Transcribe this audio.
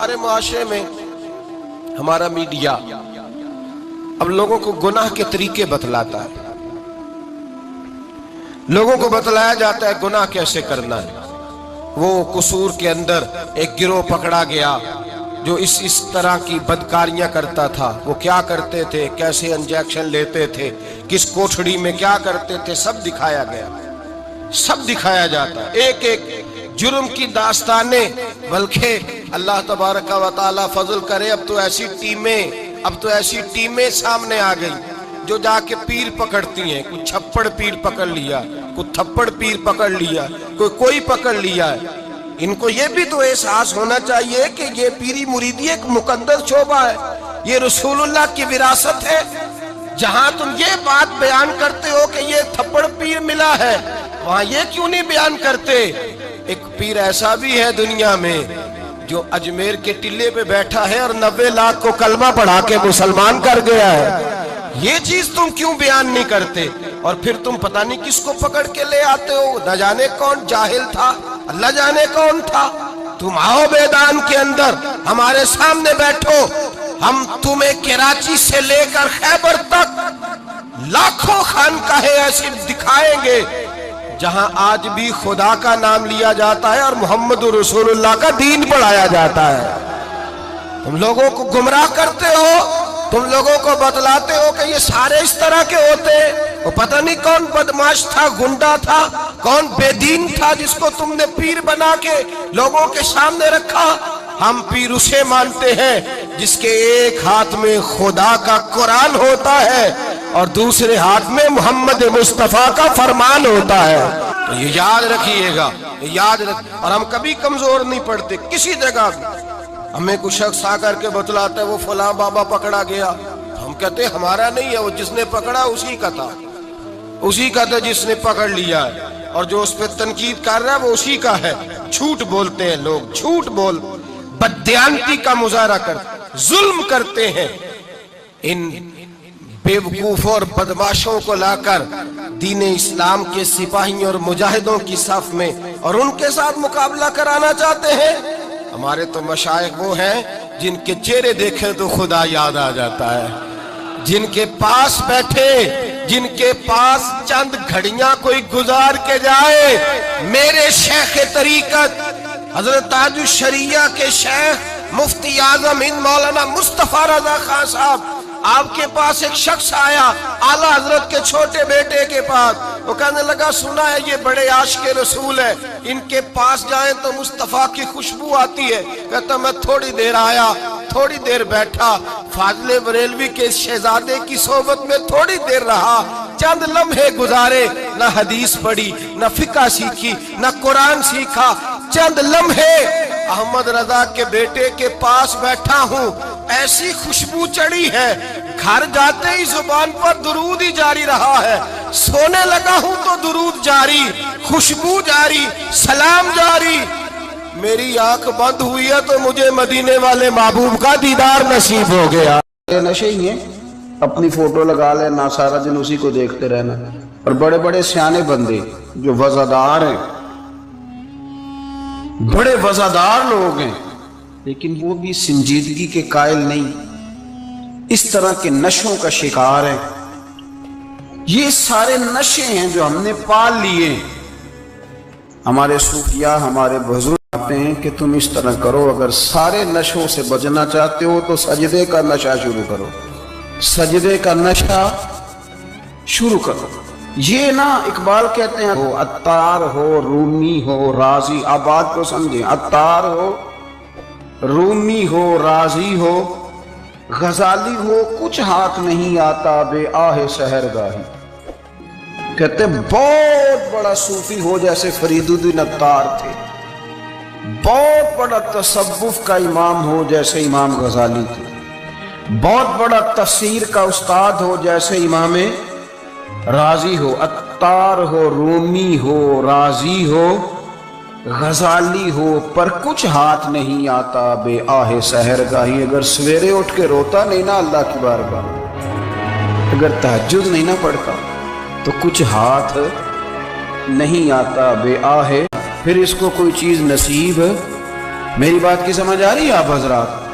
हमारे मुआशरे में हमारा मीडिया अब लोगों को गुनाह के तरीके बतलाता है, लोगों को बतलाया जाता है गुनाह कैसे करना है। वो कसूर के अंदर एक गिरोह पकड़ा गया जो इस तरह की बदकारियां करता था। वो क्या करते थे, कैसे इंजेक्शन लेते थे, किस कोठड़ी में क्या करते थे, सब दिखाया गया, सब दिखाया जाता है, एक एक जुर्म की दास्तानें। बल्कि अल्लाह तबारक व तआला फजल करे, अब तो ऐसी टीमें सामने आ गई जो जाके पीर पकड़ती हैं। कुछ छप्पड़ पीर पकड़ लिया, कुछ थप्पड़ पीर पकड़ लिया, कोई पकड़ लिया है। इनको ये भी तो एहसास होना चाहिए कि ये पीरी मुरीदी एक मुकद्दस शोबा है, ये रसूलुल्लाह की विरासत है। जहां तुम ये बात बयान करते हो कि ये थप्पड़ पीर मिला है, वहां ये क्यों नहीं बयान करते? एक पीर ऐसा भी है दुनिया में जो अजमेर के टिल्ले पे बैठा है और 90 लाख को कलमा पढ़ा के मुसलमान कर गया है। ये चीज तुम क्यों बयान नहीं करते? और फिर तुम पता नहीं किसको पकड़ के ले आते हो, न जाने कौन जाहिल था, अल्लाह जाने कौन था। तुम आओ मैदान के अंदर, हमारे सामने बैठो, हम तुम्हें कराची से लेकर खैबर तक लाखों खानकाहें ऐसी दिखाएंगे जहां आज भी खुदा का नाम लिया जाता है और मोहम्मद रसूलुल्लाह का दीन पढ़ाया जाता है। तुम लोगों को गुमराह करते हो, तुम लोगों को बतलाते हो कि ये सारे इस तरह के होते। वो पता नहीं कौन बदमाश था, गुंडा था, कौन बेदीन था जिसको तुमने पीर बना के लोगों के सामने रखा। हम पीर उसे मानते हैं जिसके एक हाथ में खुदा का कुरान होता है और दूसरे हाथ में मोहम्मद मुस्तफा का फरमान होता है। तो ये याद रखिएगा, याद रख। और हम कभी कमजोर नहीं पड़ते किसी जगह। हमें कुछ शख्स आकर के बतलाता है वो फलां बाबा पकड़ा गया, हम कहते हमारा नहीं है, वो जिसने पकड़ा उसी का था, उसी का था जिसने पकड़ लिया है। और जो उस पर तनकीद कर रहा है वो उसी का है। झूठ बोलते हैं लोग, झूठ बोल बददियानती का मुजाहरा करते, जुल्म करते हैं। इन बेवकूफों और बदमाशों को लाकर दीन इस्लाम के सिपाहियों और मुजाहिदों की सफ में और उनके साथ मुकाबला कराना चाहते हैं। हमारे तो मशाइख वो हैं जिनके चेहरे देखे तो खुदा याद आ जाता है, जिनके पास बैठे, जिनके पास चंद घड़ियां कोई गुजार के जाए। मेरे शेख तरीकत हजरत ताजुश शरिया के शेख मुफ्ती आजम हिंद मौलाना मुस्तफा रजा खान साहब, आपके पास एक शख्स आया आला हजरत के छोटे बेटे के पास। वो कहने लगा सुना है ये बड़े आशिक़े रसूल है, इनके पास जाएं तो मुस्तफा की खुशबू आती है। कहता मैं थोड़ी देर आया, थोड़ी देर बैठा, फाजले बरेलवी के शहजादे की सोबत में थोड़ी देर रहा, चंद लम्हे गुजारे, न हदीस पढ़ी, न फिका सीखी, न कुरान सीखा, चंद लम्हे अहमद रजा के बेटे के पास बैठा हूँ, ऐसी खुशबू चढ़ी है, घर जाते ही जुबान पर दुरूद ही जारी रहा है। सोने लगा हूँ तो दुरूद जारी, खुशबू जारी, सलाम जारी। मेरी आंख बंद हुई है तो मुझे मदीने वाले महबूब का दीदार नसीब हो गया। नशे ही है, अपनी फोटो लगा लेना, सारा दिन उसी को देखते रहना। और बड़े बड़े सियाने बंदे जो वज़ादार हैं, बड़े वज़ादार लोग हैं, लेकिन वो भी संजीदगी के कायल नहीं, इस तरह के नशों का शिकार है। ये सारे नशे हैं जो हमने पाल लिए। हमारे सूफिया, हमारे बुजुर्ग कहते हैं कि तुम इस तरह करो, अगर सारे नशों से बचना चाहते हो तो सजदे का नशा शुरू करो, सजदे का नशा शुरू करो। ये ना इकबाल कहते हैं हो अत्तार हो, रूमी हो, राजी। आप बात को समझें, अत्तार हो, रूमी हो, राजी हो, गजाली हो, कुछ हाथ नहीं आता बे आहे सहरगाही। कहते बहुत बड़ा सूफी हो जैसे फरीदुद्दीन अत्तार थे, बहुत बड़ा तसव्वुफ का इमाम हो जैसे इमाम गजाली थे, बहुत बड़ा तफसीर का उस्ताद हो जैसे इमाम राजी हो। अत्तार हो, रूमी हो, राजी हो, गजाली हो, पर कुछ हाथ नहीं आता बे आहे सहरगाही। अगर सवेरे उठ के रोता नहीं ना अल्लाह की बारगाह, अगर तहज्जुद नहीं ना पढ़ता तो कुछ हाथ नहीं आता बे आहे, फिर इसको कोई चीज नसीब میری بات کی سمجھ آ رہی ہے آپ حضرات؟